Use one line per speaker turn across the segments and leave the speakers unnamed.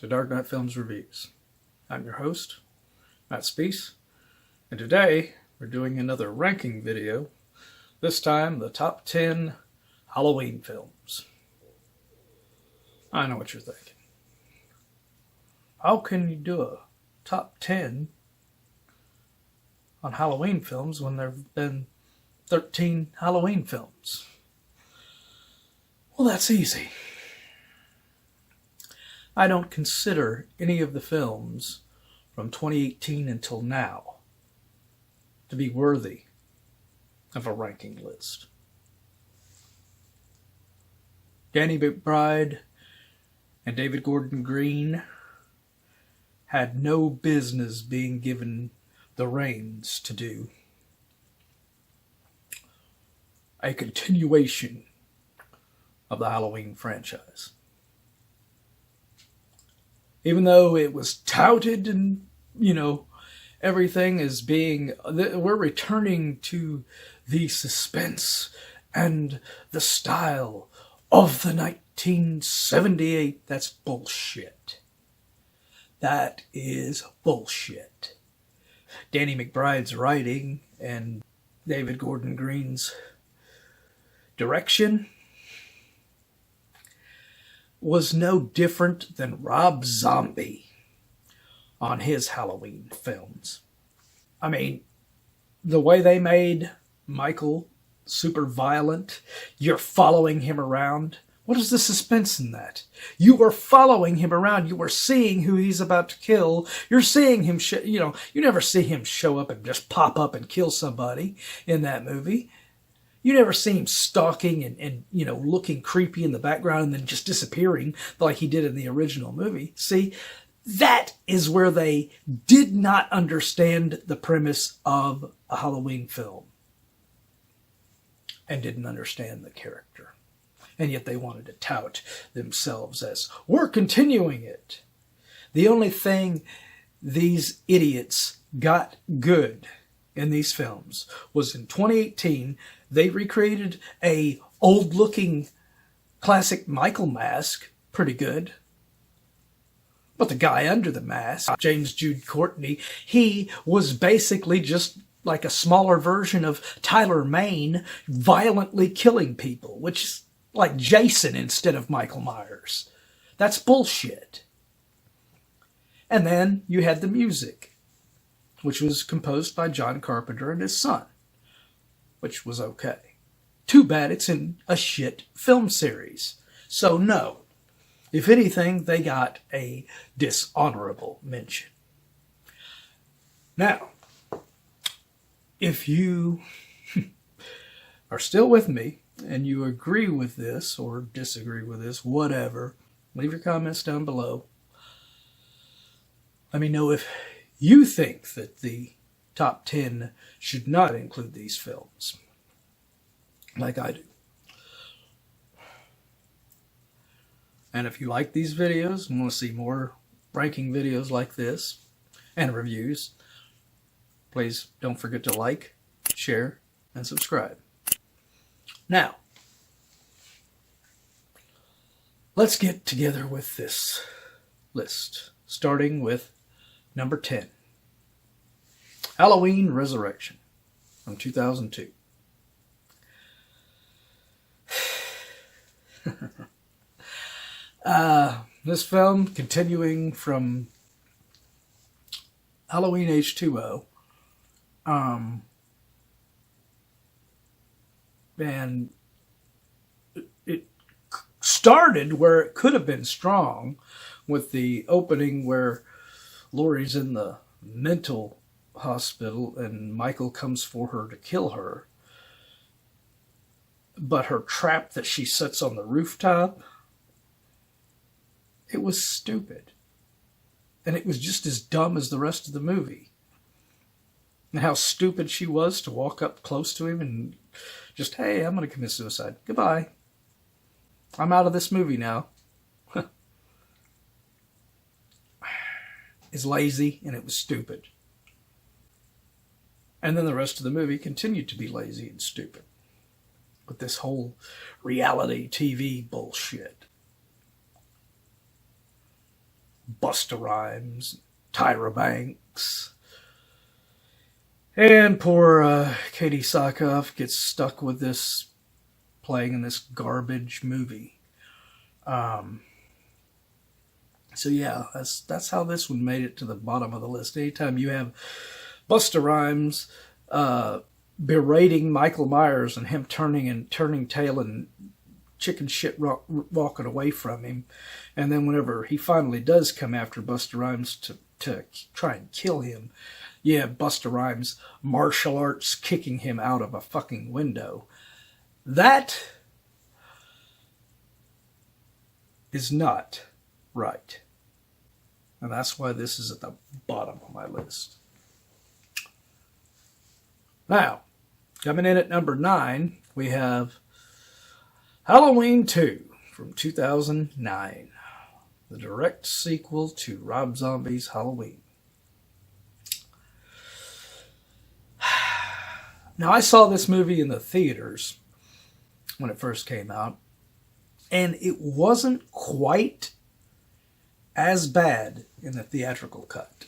to Dark Knight Films Reviews. I'm your host, Matt Spease, and today we're doing another ranking video, this time the top 10 Halloween films. I know what you're thinking. How can you do a top 10 on Halloween films when there have been 13 Halloween films? Well, that's easy. I don't consider any of the films from 2018 until now to be worthy of a ranking list. Danny McBride and David Gordon Green had no business being given the reins to do a continuation of the Halloween franchise. Even though it was touted and, everything as being, we're returning to the suspense and the style of the 1978, that's bullshit. That is bullshit. Danny McBride's writing and David Gordon Green's direction was no different than Rob Zombie on his Halloween films. I mean, the way they made Michael super violent, you're following him around. What is the suspense in that? You are following him around. You are seeing who he's about to kill. You're seeing him, you never see him show up and just pop up and kill somebody in that movie. You never see him stalking and looking creepy in the background and then just disappearing like he did in the original movie. See, that is where they did not understand the premise of a Halloween film and didn't understand the character. And yet they wanted to tout themselves as, we're continuing it. The only thing these idiots got good in these films was in 2018, they recreated a old-looking classic Michael mask, pretty good. But the guy under the mask, James Jude Courtney, he was basically just like a smaller version of Tyler Mane violently killing people, which is like Jason instead of Michael Myers. That's bullshit. And then you had the music, which was composed by John Carpenter and his son, which was okay. Too bad it's in a shit film series. So no, if anything, they got a dishonorable mention. Now, if you are still with me and you agree with this or disagree with this, whatever, leave your comments down below. Let me know if you think that the top 10 should not include these films, like I do. And if you like these videos and want to see more ranking videos like this and reviews, please don't forget to like, share, and subscribe. Now, let's get together with this list, starting with number 10. Halloween Resurrection from 2002. This film, continuing from Halloween H20, and it started where it could have been strong with the opening where Laurie's in the mental hospital and Michael comes for her to kill her. But her trap that she sets on the rooftop, it was stupid. And it was just as dumb as the rest of the movie. And how stupid she was to walk up close to him and just, hey, I'm going to commit suicide. Goodbye. I'm out of this movie now. It's lazy and it was stupid. And then the rest of the movie continued to be lazy and stupid. With this whole reality TV bullshit. Busta Rhymes, Tyra Banks. And poor Katie Sackhoff gets stuck with this, playing in this garbage movie. So yeah, that's how this one made it to the bottom of the list. Anytime you have Busta Rhymes berating Michael Myers and him turning tail and chicken shit walking away from him, and then whenever he finally does come after Busta Rhymes to try and kill him, yeah, Busta Rhymes martial arts kicking him out of a fucking window. That is not right. And that's why this is at the bottom of my list. Now, coming in at number 9, we have Halloween 2 from 2009, the direct sequel to Rob Zombie's Halloween. Now, I saw this movie in the theaters when it first came out, and it wasn't quite as bad in the theatrical cut.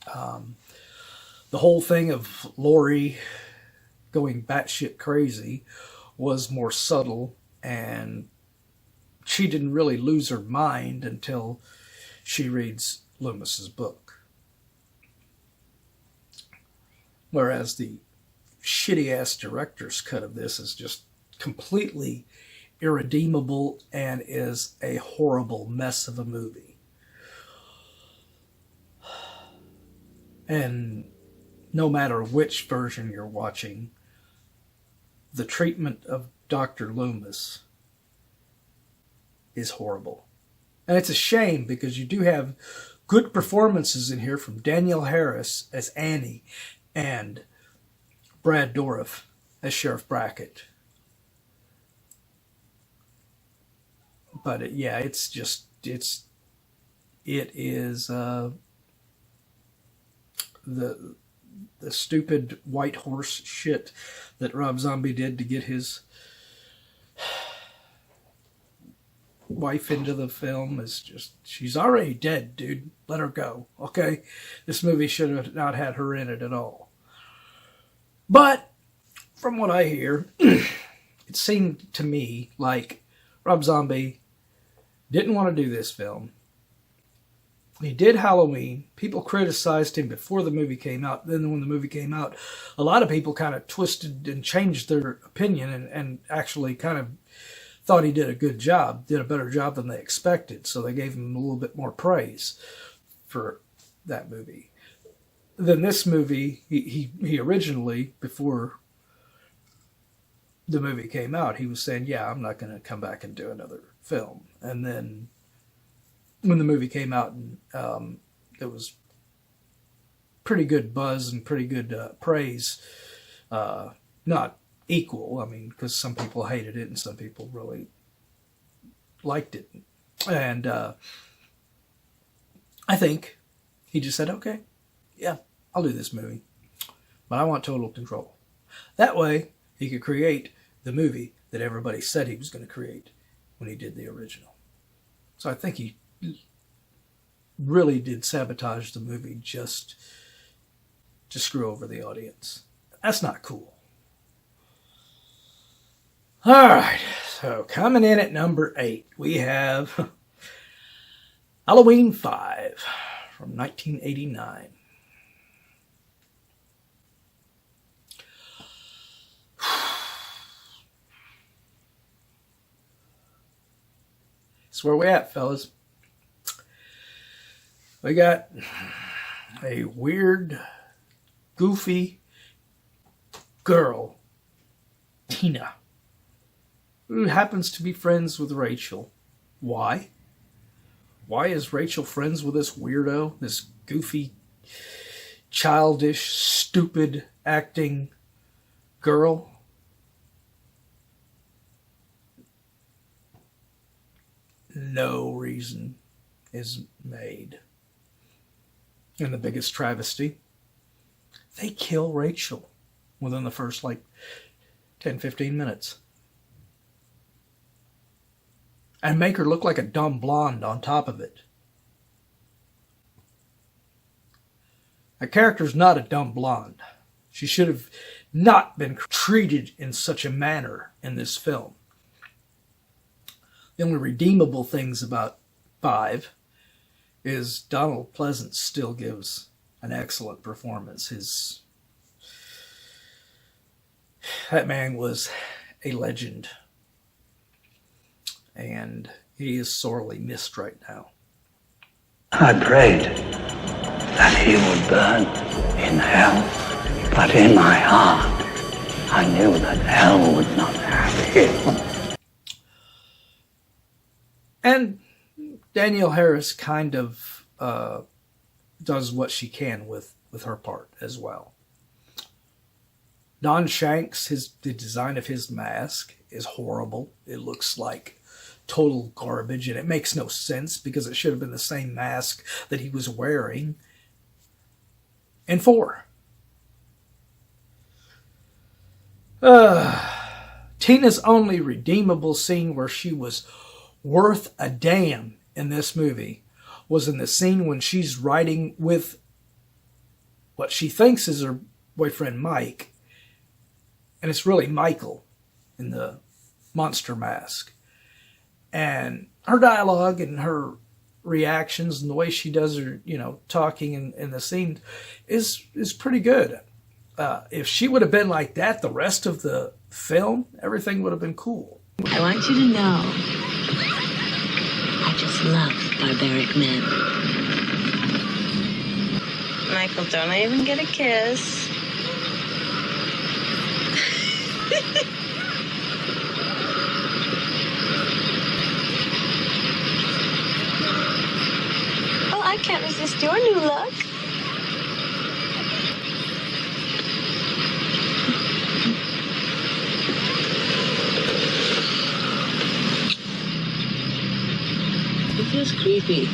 The whole thing of Laurie going batshit crazy was more subtle, and she didn't really lose her mind until she reads Loomis's book. Whereas the shitty-ass director's cut of this is just completely irredeemable and is a horrible mess of a movie. And no matter which version you're watching, the treatment of Dr. Loomis is horrible. And it's a shame because you do have good performances in here from Danielle Harris as Annie and Brad Dourif as Sheriff Brackett. But it is the stupid white horse shit that Rob Zombie did to get his wife into the film is just, she's already dead, dude. Let her go, okay? This movie should have not had her in it at all. But from what I hear, it seemed to me like Rob Zombie didn't want to do this film. He did Halloween. People criticized him before the movie came out. Then when the movie came out, a lot of people kind of twisted and changed their opinion and actually kind of thought he did a good job, did a better job than they expected. So they gave him a little bit more praise for that movie. Then this movie, he originally, before the movie came out, he was saying, yeah, I'm not going to come back and do another film. And then when the movie came out, and there was pretty good buzz and pretty good praise, not equal, I mean, because some people hated it and some people really liked it. And I think he just said, okay, yeah, I'll do this movie, but I want total control. That way, he could create the movie that everybody said he was going to create when he did the original. So I think he really did sabotage the movie just to screw over the audience. That's not cool. All right, so coming in at number 8, we have Halloween 5 from 1989. That's where we at, fellas. We got a weird, goofy girl, Tina, who happens to be friends with Rachel. Why? Why is Rachel friends with this weirdo, this goofy, childish, stupid acting girl? No reason is made. And the biggest travesty, they kill Rachel within the first 10-15 minutes. And make her look like a dumb blonde on top of it. A character's not a dumb blonde. She should have not been treated in such a manner in this film. The only redeemable things about 5 is Donald Pleasence still gives an excellent performance. That man was a legend, and he is sorely missed right now.
I prayed that he would burn in hell, but in my heart, I knew that hell would not have him.
And Danielle Harris kind of does what she can with her part as well. Don Shanks, the design of his mask is horrible. It looks like total garbage, and it makes no sense because it should have been the same mask that he was wearing in 4. Tina's only redeemable scene where she was worth a damn in this movie was in the scene when she's riding with what she thinks is her boyfriend Mike, and it's really Michael in the monster mask. And her dialogue and her reactions and the way she does her, talking in the scene is pretty good. If she would have been like that the rest of the film, everything would have been cool.
I want you to know, I just love barbaric men. Michael, don't I even get a kiss? Well, I can't resist your new look. It feels creepy.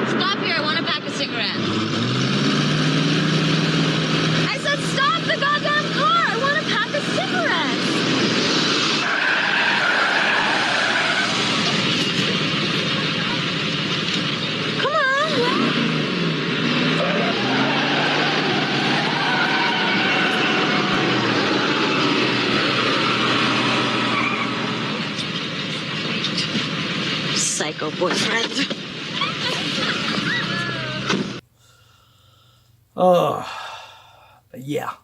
Stop here, I want to pack a cigarette. I said stop the goddamn car! I want to pack a cigarette! Come on! Psycho boyfriend.
Yeah.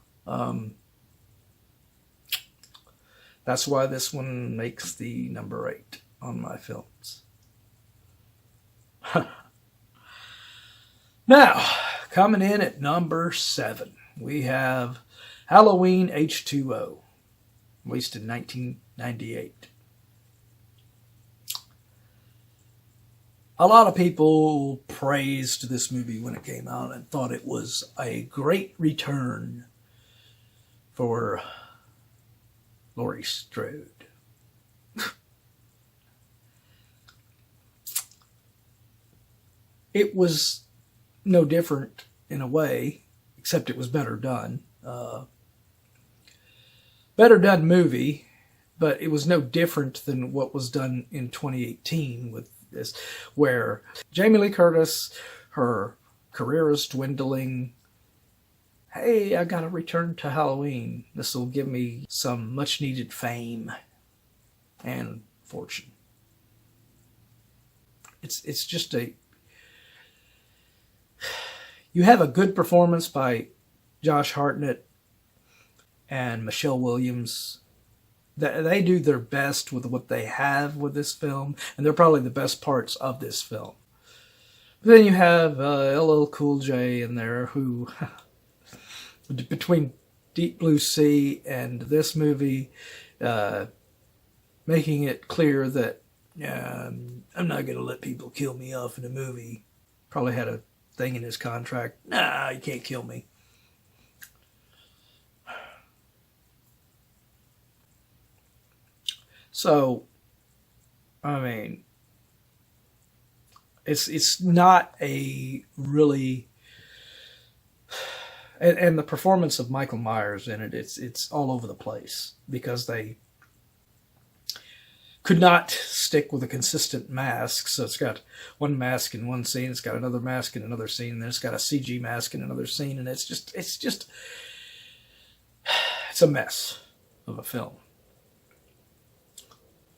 That's why this one makes the number 8 on my films. Now, coming in at number 7, we have Halloween H20, released in 1998. A lot of people praised this movie when it came out and thought it was a great return for Laurie Strode. It was no different in a way, except it was better done. Better done movie, but it was no different than what was done in 2018 with this, where Jamie Lee Curtis, her career is dwindling. Hey, I gotta return to Halloween. This will give me some much needed fame and fortune. It's just you have a good performance by Josh Hartnett and Michelle Williams. They do their best with what they have with this film, and they're probably the best parts of this film. But then you have LL Cool J in there, who, between Deep Blue Sea and this movie, making it clear that I'm not going to let people kill me off in a movie. Probably had a thing in his contract. Nah, you can't kill me. So, I mean, it's not a really And the performance of Michael Myers in it, it's all over the place because they could not stick with a consistent mask. So it's got one mask in one scene, it's got another mask in another scene, and then it's got a CG mask in another scene, and it's a mess of a film.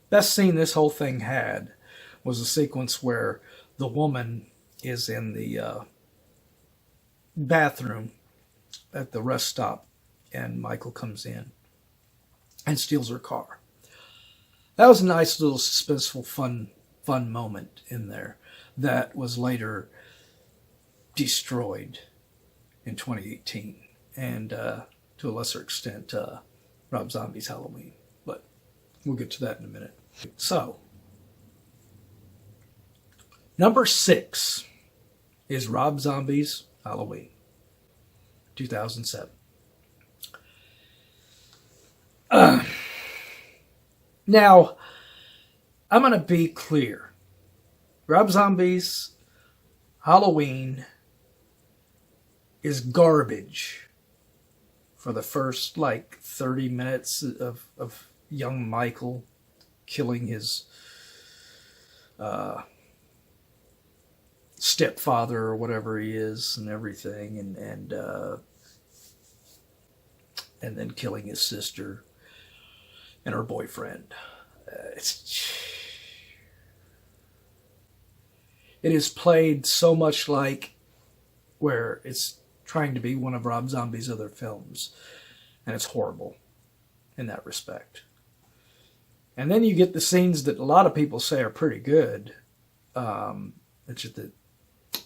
Best scene this whole thing had was a sequence where the woman is in the bathroom at the rest stop, and Michael comes in and steals her car. That was a nice little suspenseful, fun moment in there that was later destroyed in 2018, and to a lesser extent, Rob Zombie's Halloween. But we'll get to that in a minute. So, number 6 is Rob Zombie's Halloween, 2007. Now, I'm going to be clear. Rob Zombie's Halloween is garbage for the first, 30 minutes of young Michael killing his stepfather or whatever he is and everything, and then killing his sister and her boyfriend. It is played so much like where it's trying to be one of Rob Zombie's other films, and it's horrible in that respect. And then you get the scenes that a lot of people say are pretty good. It's at the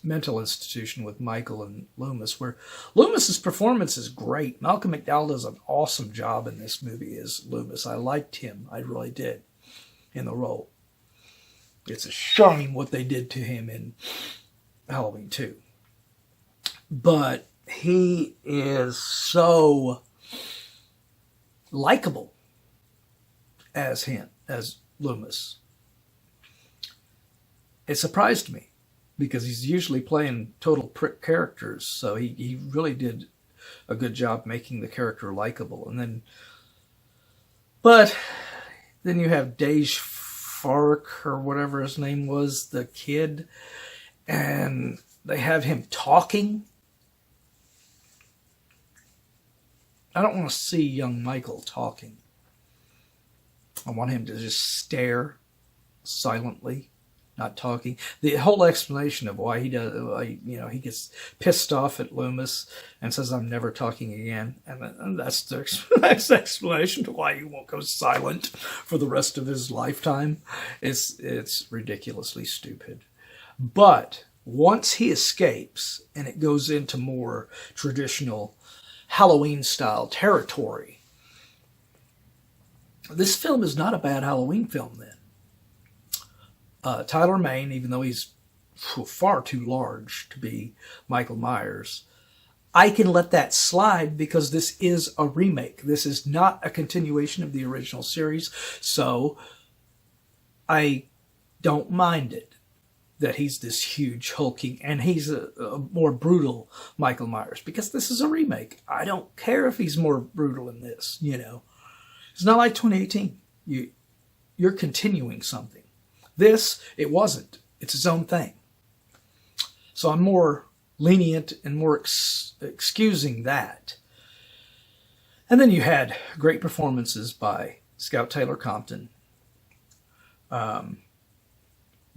mental institution with Michael and Loomis, where Loomis's performance is great. Malcolm McDowell does an awesome job in this movie as Loomis. I liked him. I really did in the role. It's a shame what they did to him in Halloween 2. But he is so likable as Loomis. It surprised me because he's usually playing total prick characters, so he really did a good job making the character likable. But then you have Dej Fark or whatever his name was, the kid, and they have him talking. I don't want to see young Michael talking. I want him to just stare silently, not talking. The whole explanation of why he he gets pissed off at Loomis and says, "I'm never talking again," and that's the next explanation to why he won't go silent for the rest of his lifetime. It's ridiculously stupid. But once he escapes and it goes into more traditional Halloween-style territory, this film is not a bad Halloween film then. Tyler Mane, even though he's far too large to be Michael Myers, I can let that slide because this is a remake. This is not a continuation of the original series, so I don't mind it that he's this huge, hulking, and he's a more brutal Michael Myers, because this is a remake. I don't care if he's more brutal in this, It's not like 2018. You're continuing something. This, it wasn't. It's its own thing. So I'm more lenient and more excusing that. And then you had great performances by Scout Taylor-Compton,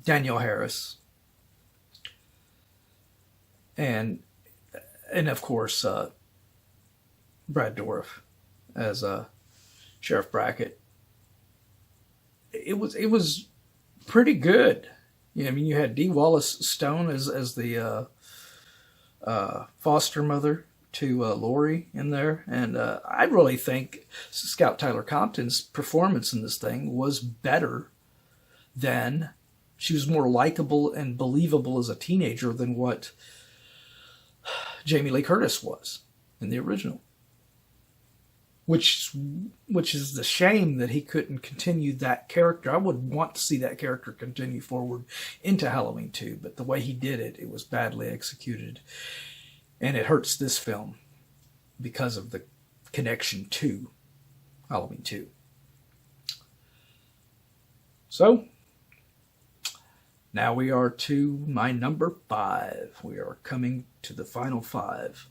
Danielle Harris, and of course Brad Dourif as Sheriff Brackett. It was pretty good. You had Dee Wallace Stone as the foster mother to Lori in there, and I really think Scout Taylor-Compton's performance in this thing was better than, she was more likable and believable as a teenager than what Jamie Lee Curtis was in the original. Which is the shame that he couldn't continue that character. I would want to see that character continue forward into Halloween 2, but the way he did it, it was badly executed. And it hurts this film because of the connection to Halloween 2. So, now we are to my number 5. We are coming to the final 5.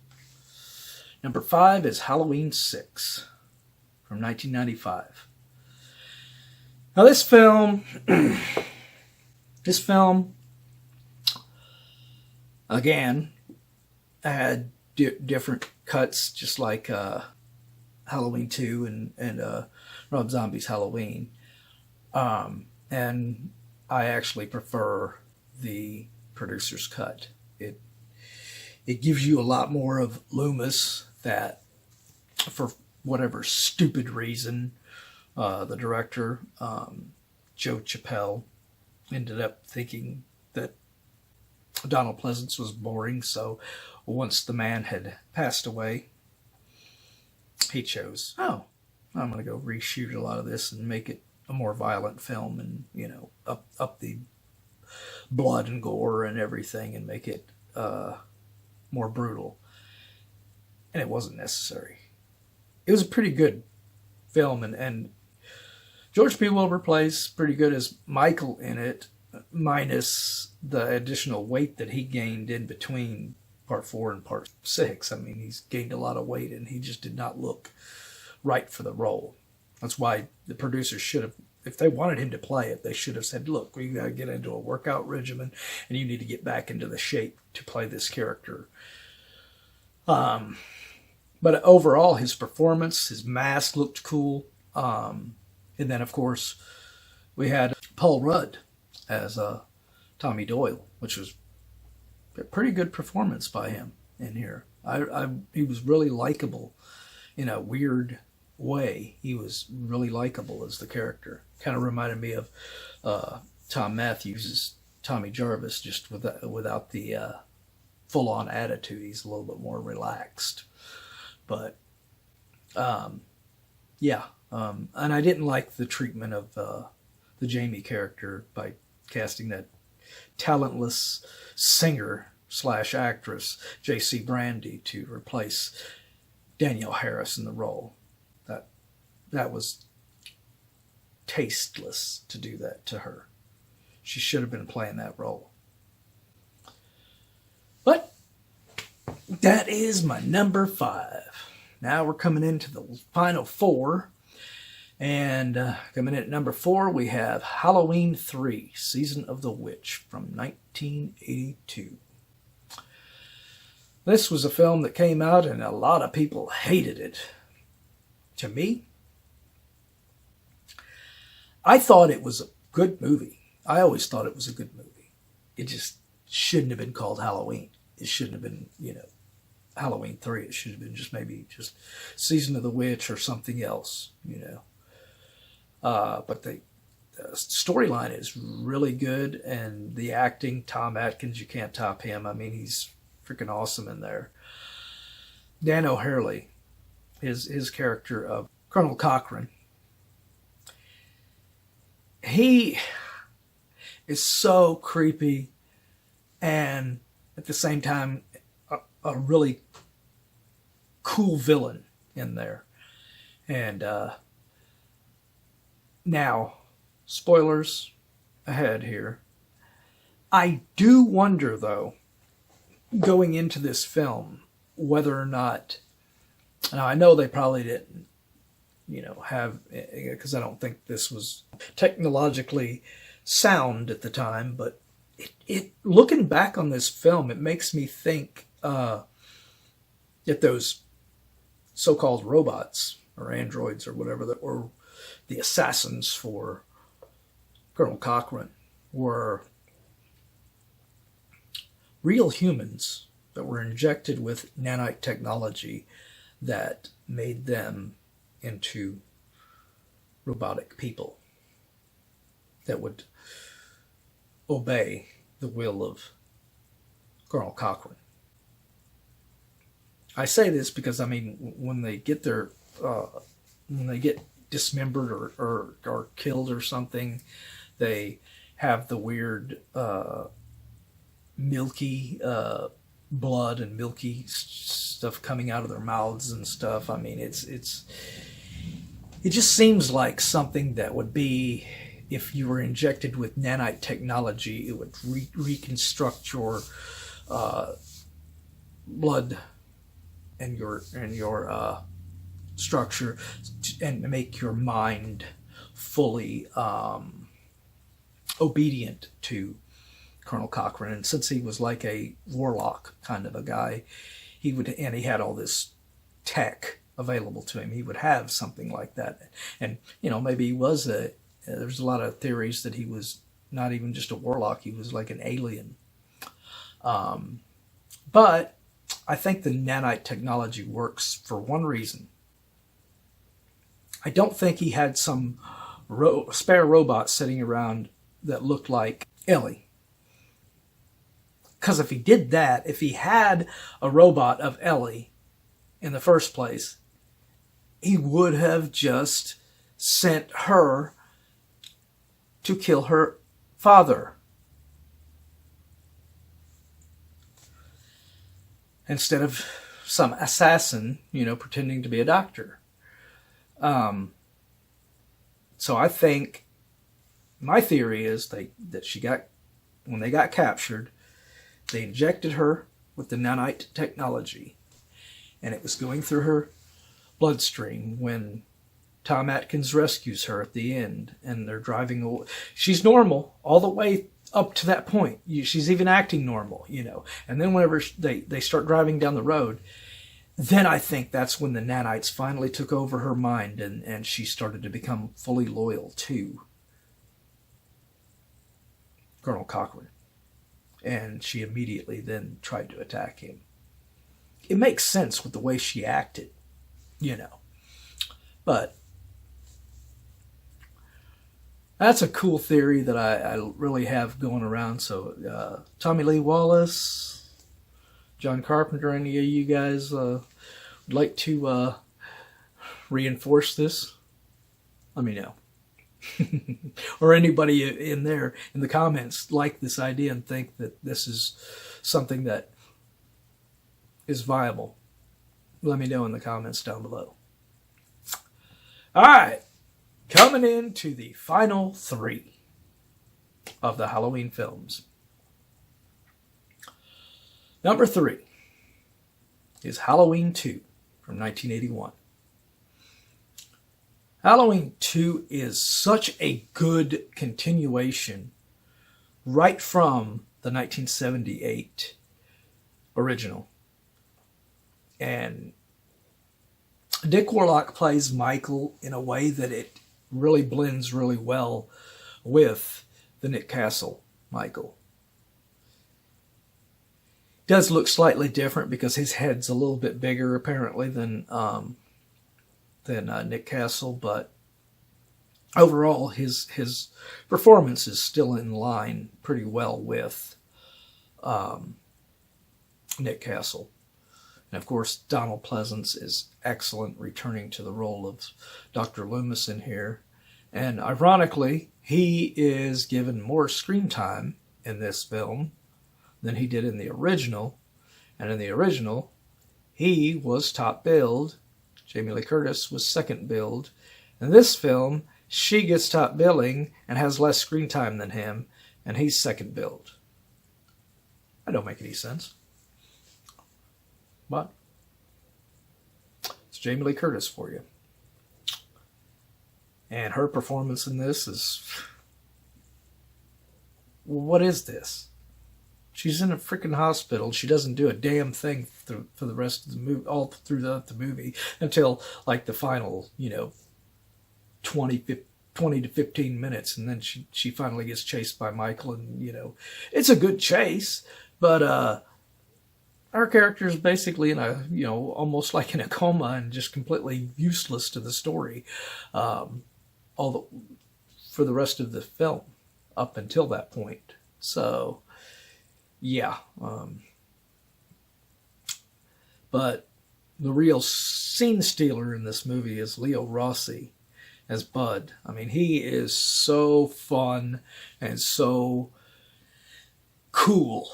Number 5 is Halloween 6 from 1995. Now this film, again, had different cuts, just like Halloween 2 and Rob Zombie's Halloween. And I actually prefer the producer's cut. It gives you a lot more of Loomis that, for whatever stupid reason, the director, Joe Chappelle, ended up thinking that Donald Pleasence was boring. So once the man had passed away, he chose, I'm going to go reshoot a lot of this and make it a more violent film, and up the blood and gore and everything, and make it more brutal. And it wasn't necessary. It was a pretty good film, and George P. Wilbur plays pretty good as Michael in it, minus the additional weight that he gained in between part 4 and part 6. I mean, he's gained a lot of weight, and he just did not look right for the role. That's why the producers should have, if they wanted him to play it, they should have said, look, we got to get into a workout regimen, and you need to get back into the shape to play this character. But overall, his performance, his mask looked cool. And then, of course, we had Paul Rudd as Tommy Doyle, which was a pretty good performance by him in here. He was really likable in a weird way. He was really likable as the character. Kind of reminded me of Tom Matthews' Tommy Jarvis, just without the full-on attitude. He's a little bit more relaxed. But, yeah. And I didn't like the treatment of the Jamie character by casting that talentless singer/actress J.C. Brandy to replace Danielle Harris in the role. That was tasteless to do that to her. She should have been playing that role. But that is my number 5. Now we're coming into the final 4. And coming in at number 4, we have Halloween 3, Season of the Witch from 1982. This was a film that came out and a lot of people hated it. To me, I thought it was a good movie. I always thought it was a good movie. It just shouldn't have been called Halloween. It shouldn't have been, Halloween 3. It should have been maybe just Season of the Witch or something else, But the storyline is really good, and the acting, Tom Atkins, you can't top him. I mean, he's freaking awesome in there. Dan O'Hurley, his character of Colonel Cochran, he is so creepy and at the same time a really cool villain in there. And now, spoilers ahead here. I do wonder, though, going into this film, whether or not, now I know they probably didn't, have, because I don't think this was technologically sound at the time, but it looking back on this film, it makes me think that those so-called robots or androids or whatever that were the assassins for Colonel Cochran were real humans that were injected with nanite technology that made them into robotic people that would obey the will of Colonel Cochran. I say this because, I mean, when they get dismembered or killed or something, they have the weird milky blood and milky stuff coming out of their mouths and stuff. I mean, it just seems like something that would be, if you were injected with nanite technology, it would reconstruct your blood and your structure and make your mind fully obedient to Colonel Cochrane. And since he was like a warlock kind of a guy, he had all this tech available to him, he would have something like that. And maybe he was there's a lot of theories that he was not even just a warlock, he was like an alien. But I think the nanite technology works for one reason. I don't think he had some spare robot sitting around that looked like Ellie. Because if he did that, if he had a robot of Ellie in the first place, he would have just sent her to kill her father, instead of some assassin, pretending to be a doctor. So I think my theory is that when they got captured, they injected her with the nanite technology, and it was going through her bloodstream when Tom Atkins rescues her at the end, and they're driving away. She's normal all the way up to that point. She's even acting normal, And then whenever they start driving down the road, then I think that's when the nanites finally took over her mind, and she started to become fully loyal to Colonel Cochrane. And she immediately then tried to attack him. It makes sense with the way she acted, But that's a cool theory that I really have going around. So Tommy Lee Wallace, John Carpenter, any of you guys would like to reinforce this? Let me know. Or anybody in the comments like this idea and think that this is something that is viable. Let me know in the comments down below. All right. Coming into the final 3 of the Halloween films. Number 3 is Halloween 2 from 1981. Halloween 2 is such a good continuation right from the 1978 original. And Dick Warlock plays Michael in a way that it really blends really well with the Nick Castle Michael. Does look slightly different because his head's a little bit bigger apparently than Nick Castle, but overall his performance is still in line pretty well with Nick Castle. And of course, Donald Pleasence is excellent, returning to the role of Dr. Loomis in here. And ironically, he is given more screen time in this film than he did in the original. And in the original, he was top billed. Jamie Lee Curtis was second billed. In this film, she gets top billing and has less screen time than him, and he's second billed. That don't make any sense. But it's Jamie Lee Curtis for you. And her performance in this is... Well, what is this? She's in a freaking hospital. She doesn't do a damn thing for the rest of the movie, all through the movie, until like the final, 20 to 15 minutes, and then she finally gets chased by Michael, and it's a good chase, but our character is basically in a almost like in a coma and just completely useless to the story, for the rest of the film up until that point. So. Yeah, but the real scene stealer in this movie is Leo Rossi as Bud. I mean, he is so fun and so cool.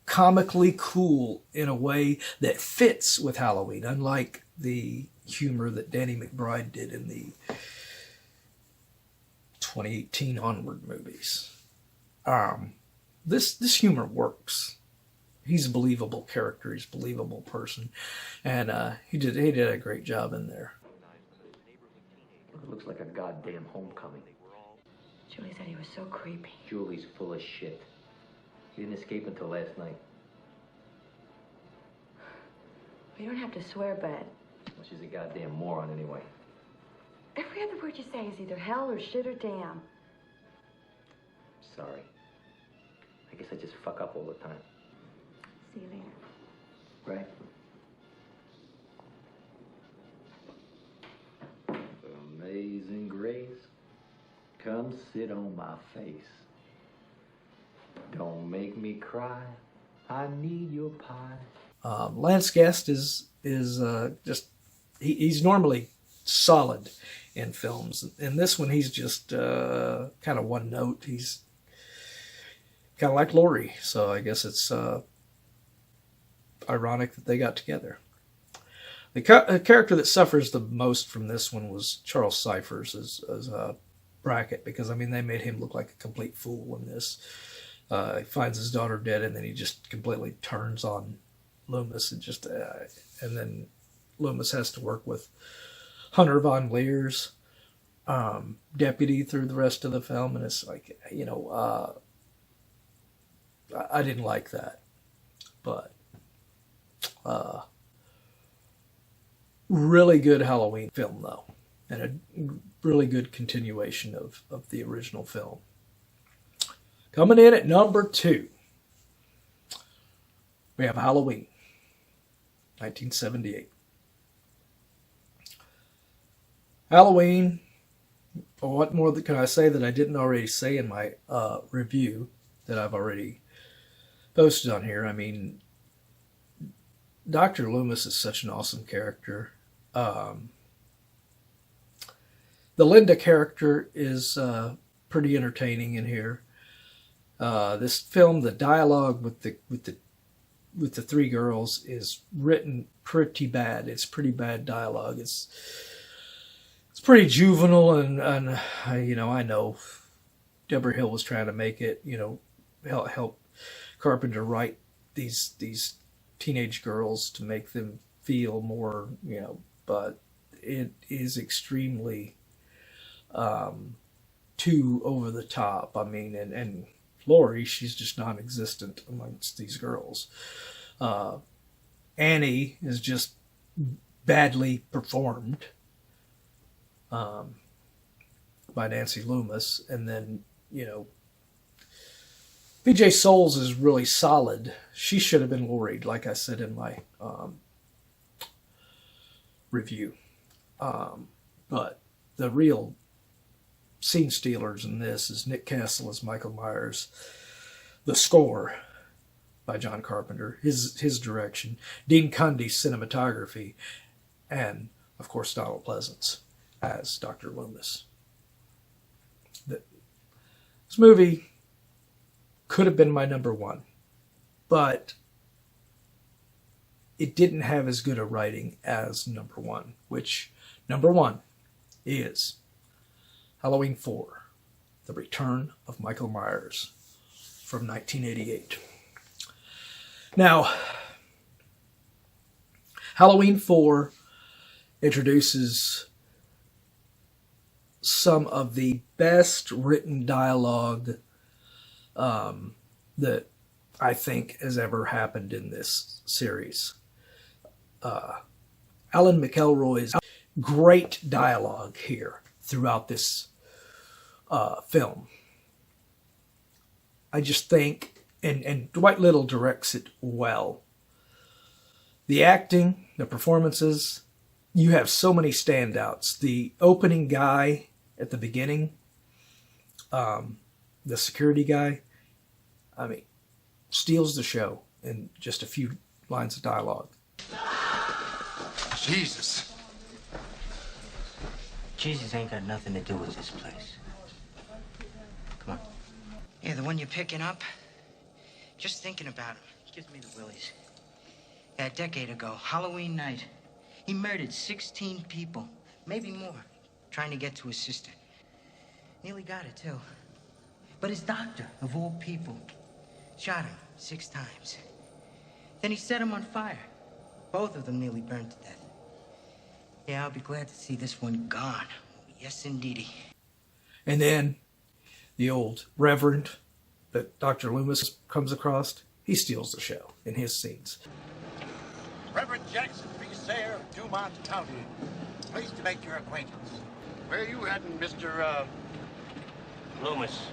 comically cool in a way that fits with Halloween, unlike the humor that Danny McBride did in the 2018 onward movies. This humor works. He's a believable character. He's a believable person, and he did a great job in there.
It looks like a goddamn homecoming.
Julie said he was so creepy.
Julie's full of shit. He didn't escape until last night.
You don't have to swear, bud.
Well, she's a goddamn moron anyway.
Every other word you say is either hell or shit or damn.
Sorry. I guess I just fuck up all the time.
See you later.
Right? Amazing grace, come sit on my face. Don't make me cry, I need your pie.
Lance Guest is just he's normally solid in films. In this one, he's just kind of one note. He's kind of like Laurie, so I guess it's ironic that they got together. The character that suffers the most from this one was Charles Cyphers as Brackett, because I mean they made him look like a complete fool in this. He finds his daughter dead, and then he just completely turns on Loomis, and then Loomis has to work with Hunter Von Leer's deputy through the rest of the film, and it's like, you know, I didn't like that, but really good Halloween film though, and a really good continuation of the original film. Coming in at number 2, we have Halloween, 1978. Halloween, what more can I say that I didn't already say in my review that I've already posted on here? I mean, Dr. Loomis is such an awesome character. The Linda character is pretty entertaining in here. This film, the dialogue with the three girls is written pretty bad. It's pretty bad dialogue. It's pretty juvenile, and you know, I know Deborah Hill was trying to make it, you know, help Carpenter write these teenage girls to make them feel more, you know, but it is extremely too over the top. I mean, and Laurie, she's just non-existent amongst these girls. Annie is just badly performed by Nancy Loomis, and then, you know, PJ Souls is really solid. She should have been Laurie, like I said in my review. But the real scene stealers in this is Nick Castle as Michael Myers, the score by John Carpenter, his direction, Dean Cundy's cinematography, and of course Donald Pleasence as Dr. Loomis. This movie could have been my number 1, but it didn't have as good a writing as number 1, which number 1 is Halloween 4, The Return of Michael Myers from 1988. Now, Halloween 4 introduces some of the best written dialogue that I think has ever happened in this series. Alan McElroy's great dialogue here throughout this film. I just think, and Dwight Little directs it well. The acting, the performances, you have so many standouts. The opening guy at the beginning, the security guy, I mean, steals the show in just a few lines of dialogue.
Jesus.
Jesus ain't got nothing to do with this place. Come on.
Yeah, the one you're picking up? Just thinking about him.
Gives me the willies. Yeah, a decade ago, Halloween night, he murdered 16 people, maybe more, trying to get to his sister. Nearly got her, too. But his doctor, of all people, shot him 6 times. Then he set him on fire. Both of them nearly burned to death. Yeah, I'll be glad to see this one gone. Yes, indeedy.
And then the old reverend that Dr. Loomis comes across, he steals the show in his scenes.
Reverend Jackson B. Sayer of Dumont County. Pleased to make your acquaintance. Where are you heading, Mr.
Loomis.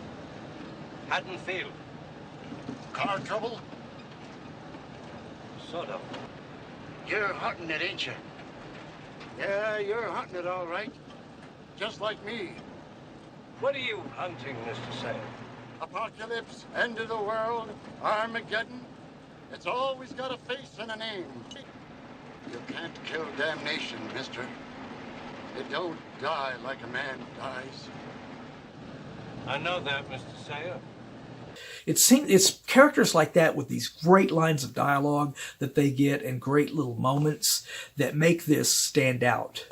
Haddonfield.
Car trouble?
Sort of.
You're hunting it, ain't you? Yeah, you're hunting it all right. Just like me.
What are you hunting, Mr. Sayer?
Apocalypse, end of the world, Armageddon. It's always got a face and a name. You can't kill damnation, mister. It don't die like a man dies.
I know that, Mr. Sayer.
It's characters like that with these great lines of dialogue that they get and great little moments that make this stand out.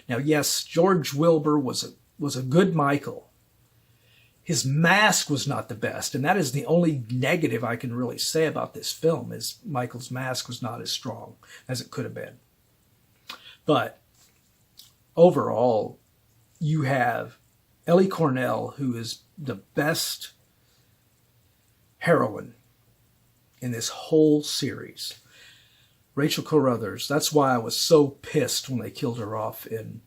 Now, yes, George Wilbur was a good Michael. His mask was not the best, and that is the only negative I can really say about this film, is Michael's mask was not as strong as it could have been. But overall, you have Ellie Cornell, who is the best heroine in this whole series. Rachel Carruthers, that's why I was so pissed when they killed her off in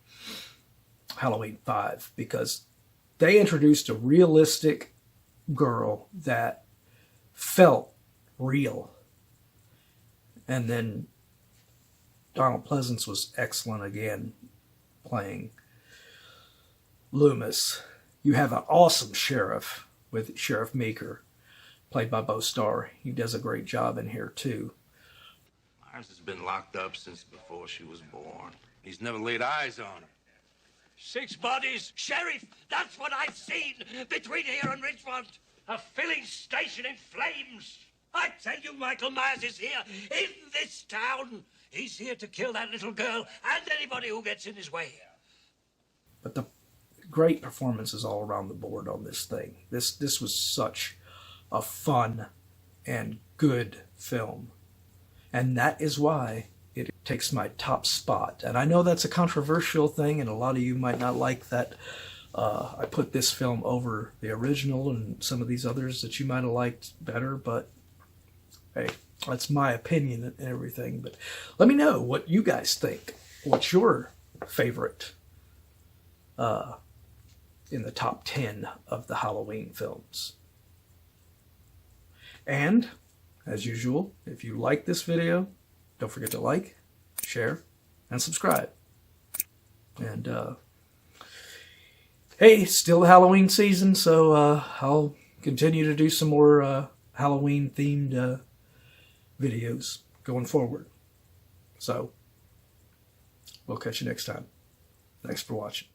Halloween 5, because they introduced a realistic girl that felt real. And then Donald Pleasence was excellent again, playing Loomis. You have an awesome sheriff with Sheriff Meeker, played by Bo Starr. He does a great job in here, too.
Myers has been locked up since before she was born. He's never laid eyes on her.
6 bodies, Sheriff! That's what I've seen between here and Richmond. A filling station in flames. I tell you, Michael Myers is here in this town. He's here to kill that little girl and anybody who gets in his way.
But the great performances all around the board on this thing. This was such a fun and good film. And that is why it takes my top spot. And I know that's a controversial thing, and a lot of you might not like that I put this film over the original and some of these others that you might have liked better, but hey, that's my opinion and everything. But let me know what you guys think. What's your favorite in the top 10 of the Halloween films? And, as usual, if you like this video, don't forget to like, share, and subscribe. And, hey, still Halloween season, so I'll continue to do some more Halloween-themed videos going forward. So, we'll catch you next time. Thanks for watching.